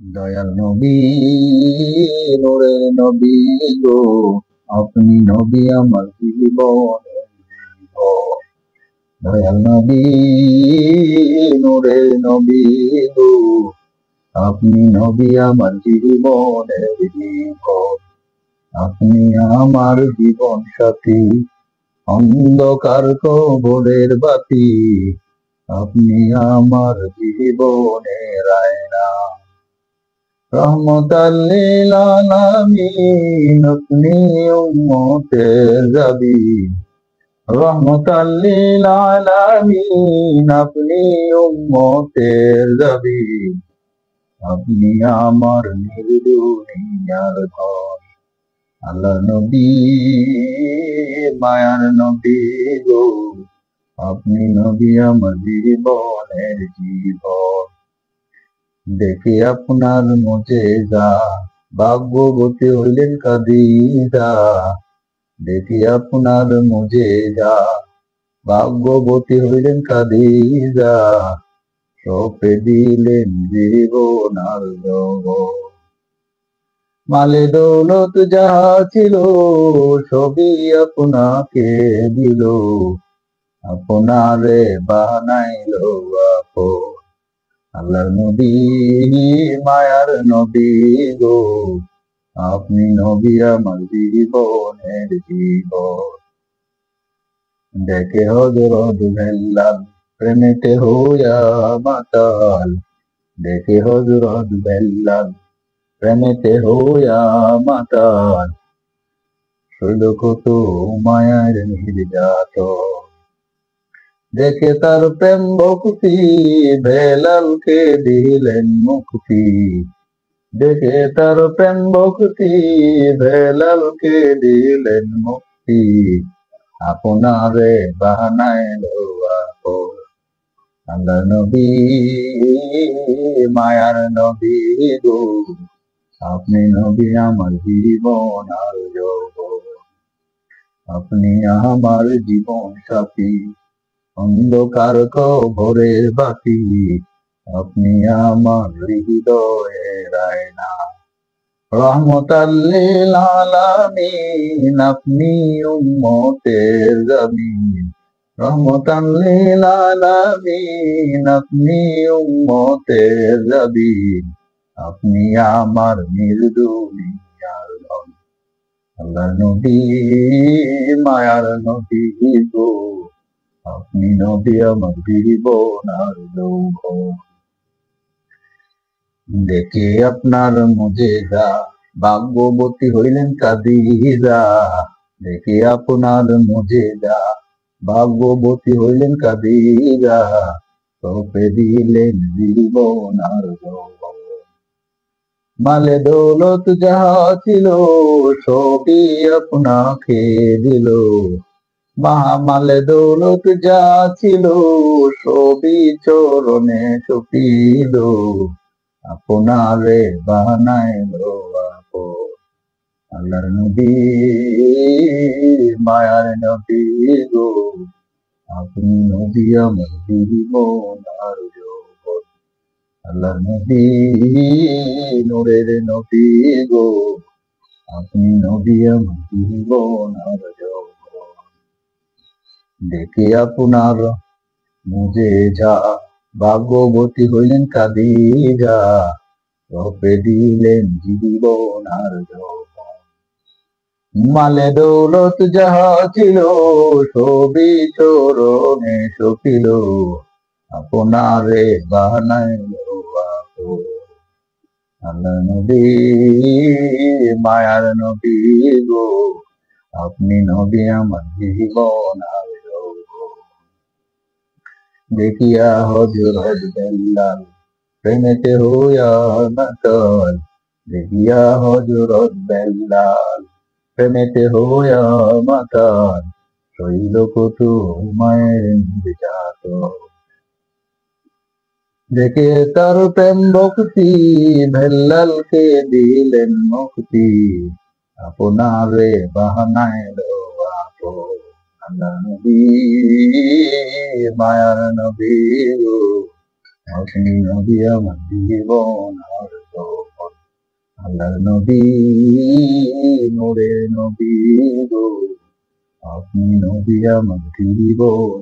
দয়াল নবী, নূরের নবী গো, আপনি নবী আমার জীবনের জীবন। দয়াল নবী, নূরের নবী গো, আপনি নবী আমার জীবনের জীবন। আপনি আমার জীবন সাথী, অন্ধকার কবরের বাতি, আপনি আমার জীবনের আয়না। রহমতাল লিল আলামিন, আপনি উম্মতের জাবিন। রহমতাল লিল আলামিন, আপনি উম্মতের জাবিন। আপনি আমার নির্দুনিয়ার ধন। আল্লাহ নবী, মায়ার নবী গো, আপনি নবী আমার জীবনের জীবন। দেখে আপনার মুজেজা, ভাগ্যবতী হইলেন খাদিজা। দেখে আপনার মুজেজা, ভাগ্যবতী হইলেন খাদিজা। সপে দিলেন জীবন আর জগৎ। মালে দৌলত যাহা ছিল, সবই আপনাকে দিল। আপনারে বানাইল আপন। আল্লাহর নবী, মায়ার নবী গো, আপনি নবী আমার জীবনের জীবন। দেখে হযরত বেলাল, প্রেমেতে হইয়া মাতাল। দেখে হযরত বেলাল, প্রেমেতে হইয়া মাতাল। শৈল কত মায়ার নির্যাতন। দেখে তার প্রেম ভক্তি, বেলালকে দিলেন মুক্তি। দেখে তার প্রেম ভক্তি, বেলালকে দিলেন মুক্তি। আপনারে বানাইল আপন। আল্লাহ নবী, মায়ার নবী গো, আপনি নবী আমার জীবন আর যৌবন। আপনি আমার জীবন সাথী, অন্ধকার কবরের বাতি। আপনি আমার হৃদয়ের আয়না। রহমতাল লিল আলামিন, আপনি উম্মতের জামিন। রহমতাল লিল আলামিন, আপনি উম্মতের জাবিন। আপনি আমার নির্দুনিয়ার ধন। আল্লাহ নবী, মায়ার নবী গো, আপনি নবী আমার জীবন আর যৌবন। দেখে আপনার মুজেজা, ভাগ্যবতী হইলেন খাদিজা। দেখে আপনার মুজেজা, ভাগ্যবতী হইলেন খাদিজা। সপে দিলেন জীবন আর যৌবন। মালে দৌলত যাহা ছিল, সবই আপনাকে দিল। মালে দৌলত যা ছিল, সবই চরণে সপিল। আপনারে বানাইল আপন। আল্লাহর নবী, মায়ার নবী গো, আপনি নবী আমার জীবন আর যৌবন। আল্লাহর নবী, নূরের নবী গো, আপনি নবী আমার জীবন আর যৌবন। দেখে আপনার মুজেজা, ভাগ্যবতী হইলেন খাদিজা। সপে দিলেন জীবন আর যৌবন। মালে দৌলত যাহা ছিল, সবই চরণে সপিল। আপনারে বানাইল আপন। আল্লাহ নবী, মায়ার নবী গো, আপনি নবী আমার জীবন আর যৌবন। দেখিয়া হযরত বেলাল, প্রেমেতে হইয়া মাতাল। দেখিয়া হযরত বেলাল, প্রেমেতে হইয়া মাতাল। শৈল কত মায়ের নির্যাতন। দেখে তার প্রেম ভক্তি, বেলালকে দিলেন মুক্তি। আপনারে বানাইল আপন। আল্লাহ নবী, মায়ার নবী গো, আপনি নবী আমার জীবন আর আল্লাহর নবী, নূরের নবী গো, আপনি নবী আমার জীবন।